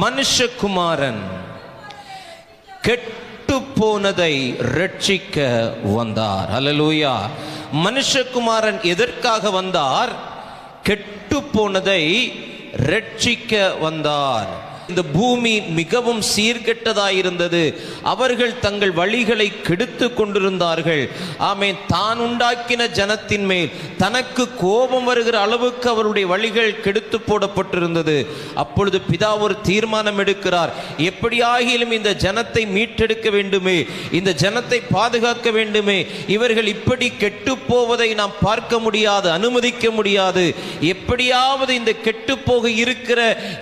மனுஷகுமாரன் கெட்டு போனதை ரட்சிக்க வந்தார். அல்லேலூயா. மனுஷகுமாரன் எதற்காக வந்தார்? கெட்டு போனதை ரட்சிக்க வந்தார். இந்த பூமி மிகவும் சீர்கெட்டதாயிருந்தது. அவர்கள் தங்கள் வழிகளை கெடுத்து கொண்டிருந்தார்கள். ஆமென். தான் உண்டாக்கின ஜனத்தின் மேல் தனக்கு கோபம் வருகிற அளவுக்கு அவருடைய வழிகள் கெடுத்து போடப்பட்டிருந்தது. அப்பொழுது பிதா ஒரு தீர்மானம் எடுக்கிறார். எப்படியாகிலும் இந்த ஜனத்தை மீட்டெடுக்க வேண்டுமே, இந்த ஜனத்தை பாதுகாக்க வேண்டுமே. இவர்கள் இப்படி கெட்டு போவதை நாம் பார்க்க முடியாது, அனுமதிக்க முடியாது. எப்படியாவது இந்த கெட்டு போக இருக்கிற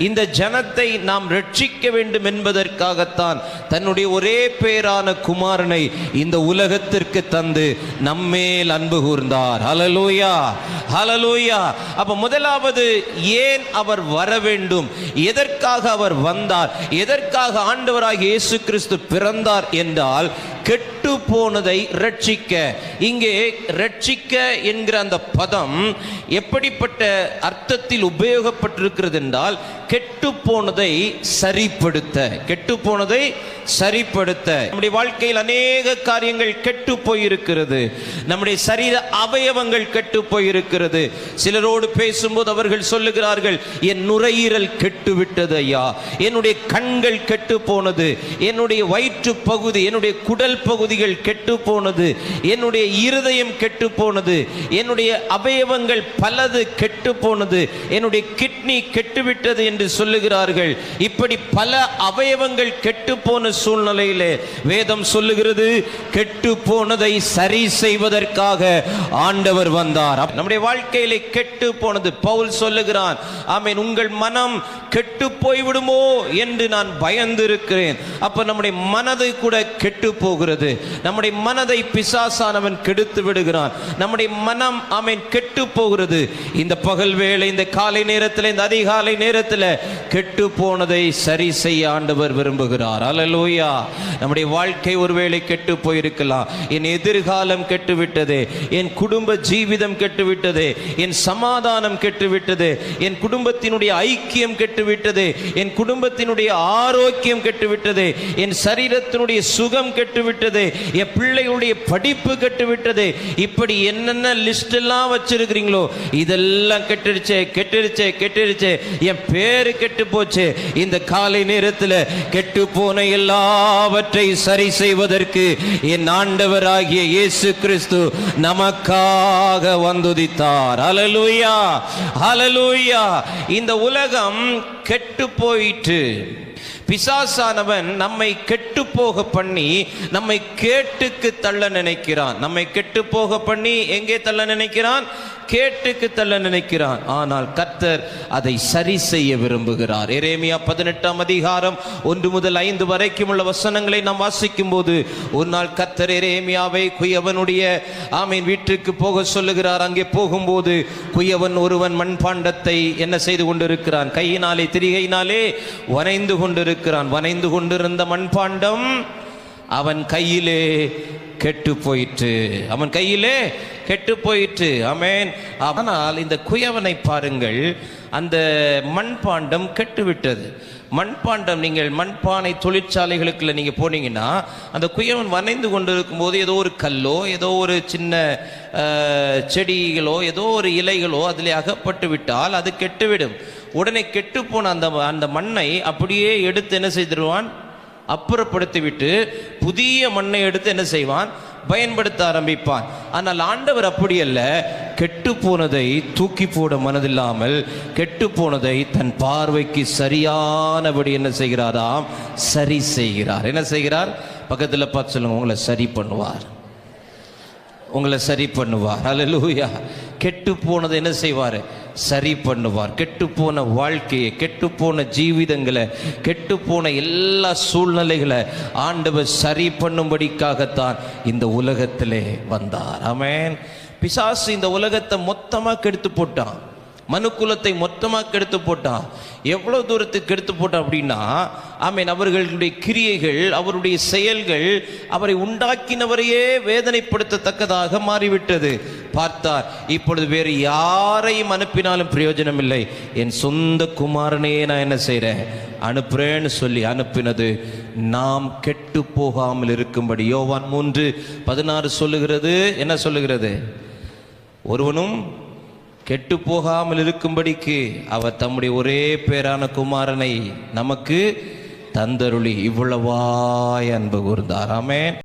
இந்த ஜனத்தை நாம் ரட்சிக்க வேண்டும் என்பதற்காகத்தான் தன்னுடைய ஒரே பேரான குமாரனை இந்த உலகத்திற்கு தந்து நம்மேல் அன்பு கூர்ந்தார். ஹல்லேலூயா, ஹல்லேலூயா. அப்ப முதலாவது ஏன் அவர் வர வேண்டும், எதற்காக அவர் வந்தார், எதற்காக ஆண்டவராகிய இயேசு கிறிஸ்து பிறந்தார் என்றால் கெட்டு போனதை ரட்சிக்க. இங்கே ரட்சிக்க என்கிற அந்த பதம் எப்படிப்பட்ட அர்த்தத்தில் உபயோகப்பட்டிருக்கிறது என்றால் கெட்டு போனதை சரிப்படுத்த, கெட்டு போனதை சரிப்படுத்த. நம்முடைய வாழ்க்கையில் அநேக காரியங்கள் கெட்டு போயிருக்கிறது. நம்முடைய சரீர அவயவங்கள் கெட்டு போயிருக்கிறது. சிலரோடு பேசும்போது அவர்கள் சொல்லுகிறார்கள், என் நுரையீரல் கெட்டு விட்டது ஐயா, என்னுடைய கண்கள் கெட்டு போனது, என்னுடைய வயிற்று பகுதி, என்னுடைய குடல் பகுதிகள் கெட்டு போனது, என்னுடைய இருதயம் கெட்டு போனது, என்னுடைய அவயவங்கள் பலது கெட்டு போனது, என்னுடைய கிட்னி கெட்டுவிட்டது என்று சொல்லுகிறார்கள். இப்படி பல அவயவங்கள் கெட்டு போன சூழ்நிலையிலே வேதம் சொல்லுகிறது, கெட்டு போனதை சரி செய்வதற்காக ஆண்டவர் வந்தார். நம்முடைய வாழ்க்கையிலே கெட்டு போனது, பவுல் சொல்லுகிறான், ஆமென், உங்கள் மனம் கெட்டு போய்விடுமோ என்று நான் பயந்து இருக்கிறேன். அப்ப நம்முடைய மனதை கூட கெட்டு போகிறது. நம்முடைய மனதை பிசாசானவன் கெடுத்து விடுகிறான். நம்முடைய மனம் ஆமென் கெட்டு போகிறது. இந்த பகல் வேளை, இந்த காலை நேரத்தில், இந்த அதிகாலை நேரத்தில் கெட்டு போனதை சரி செய்ய ஆண்டவர் விரும்புகிறார். அல்லேலூயா. நம்முடைய வாழ்க்கை ஒருவேளை கெட்டு போயிருக்கலாம். என் எதிர்காலம் கெட்டுவிட்டது, என் குடும்ப ஜீவிதம் கெட்டுவிட்டது, என் சமாதானம் கெட்டுவிட்டது, என் குடும்பத்தினுடைய ஐக்கியம் கெட்டுவிட்டது, என் குடும்பத்தினுடைய ஆரோக்கியம் கெட்டுவிட்டது, என் சரீரத்தினுடைய சுகம் கெட்டுவிட்டது, என் பிள்ளைகளுடைய படிப்பு கெட்டுவிட்டது. இப்படி என்னென்ன லிஸ்ட் எல்லாம் வச்சிருக்கிறீங்களோ இதெல்லாம் கெட்டுடுச்சு, கெட்டுடுச்சு, கெட்டுடுச்சு. என் பேரு கெட்டு போச்சு. இந்த காலை நேரத்தில் கெட்டு போன எல்லாவற்றை சரி செய்வதற்கு என் ஆண்டவராகிய இயேசு கிறிஸ்து நமக்காக வந்துதித்தார். ஹல்லேலூயா, ஹல்லேலூயா. இந்த உலகம் கெட்டு போயிற்று. பிசாசானவன் நம்மை கெட்டு போக பண்ணி நம்மை கேட்டுக்கு தள்ள நினைக்கிறான். நம்மை கெட்டு போக பண்ணி எங்கே தள்ள நினைக்கிறான்? கேட்டுக்கு தள்ள நினைக்கிறான். ஆனால் கர்த்தர் அதை சரி செய்ய விரும்புகிறார். எரேமியா 18 அதிகாரம் 1 முதல் 5 வரைக்கும் உள்ள வசனங்களை நாம் வாசிக்கும் போது, ஒரு நாள் கர்த்தர் எரேமியாவை குயவனுடைய ஆமீன் வீட்டுக்கு போக சொல்லுகிறார். அங்கே போகும்போது குயவன் ஒருவன் மண்பாண்டத்தை என்ன செய்து கொண்டிருக்கிறான்? கையினாலே, திரிகையினாலே வனைந்து கொண்டிருக்கிறான். வனைந்து கொண்டிருந்த மண்பாண்டம் அவன் கையிலே கெட்டு போயிற்று. அவன் கையிலே கெட்டு போயிற்று. ஆமென். ஆனால் இந்த குயவனை பாருங்கள், அந்த மண்பாண்டம் கெட்டுவிட்டது. மண்பாண்டம், நீங்கள் மண்பானை தொழிற்சாலைகளுக்குள்ள நீங்க போனீங்கன்னா, அந்த குயவன் வனைந்து கொண்டிருக்கும் போது ஏதோ ஒரு கல்லோ, ஏதோ ஒரு சின்ன செடிகளோ, ஏதோ ஒரு இலைகளோ அதில் அகப்பட்டு விட்டால் அது கெட்டுவிடும். உடனே கெட்டு போன அந்த மண்ணை அப்படியே எடுத்து என்ன செய்திருவான்? அப்புறப்படுத்திவிட்டு புதிய மண்ணை எடுத்து என்ன செய்வான்? பயன்படுத்த ஆரம்பிப்பான். ஆனால் ஆண்டவர் அப்படி அல்ல. கெட்டு போனதை தூக்கி போட மனதில்லாமல் கெட்டு போனதை தன் பார்வைக்கு சரியானபடி என்ன செய்கிறாராம்? சரி செய்கிறார். என்ன செய்கிறார்? பக்கத்தில் பார்த்து சொல்லுங்க, உங்களை சரி பண்ணுவார், உங்களை சரி பண்ணுவார். அல்லேலூயா. கெட்டு போனதை என்ன செய்வார்? சரி பண்ணுவார். கெட்டு போன வாழ்க்கையை, கெட்டு போன ஜீவிதங்களை, கெட்டு போன எல்லா சூழ்நிலைகளை ஆண்டவர் சரி பண்ணும்படிக்காகத்தான் இந்த உலகத்திலே வந்தார். ஆமென். பிசாசு இந்த உலகத்தை மொத்தமாக கெடுத்து போட்டான். மனுக்குலத்தை மொத்தமாக கெடுத்து போட்டான். எவ்வளோ தூரத்துக்கு கெடுத்து போட்டான் அப்படின்னா, ஆமீன், அவர்களுடைய கிரியைகள், அவருடைய செயல்கள் அவரை உண்டாக்கினவரையே வேதனைப்படுத்தத்தக்கதாக மாறிவிட்டது. பார்த்தார், இப்பொழுது வேறு யாரையும் அனுப்பினாலும் பிரயோஜனம் இல்லை, என் சொந்த குமாரனையே நான் என்ன செய்கிறேன்? அனுப்புறேன்னு சொல்லி அனுப்பினது நாம் கெட்டு போகாமல் இருக்கும்படி. யோவான் 3:16 சொல்லுகிறது. என்ன சொல்லுகிறது? ஒருவனும் கெட்டு போகாமல் இருக்கும்படிக்கு அவர் தம்முடைய ஒரே பேரான குமாரனை நமக்கு தந்தருளி இவ்வளவாய் அன்பு கூர்ந்தார். ஆமென்.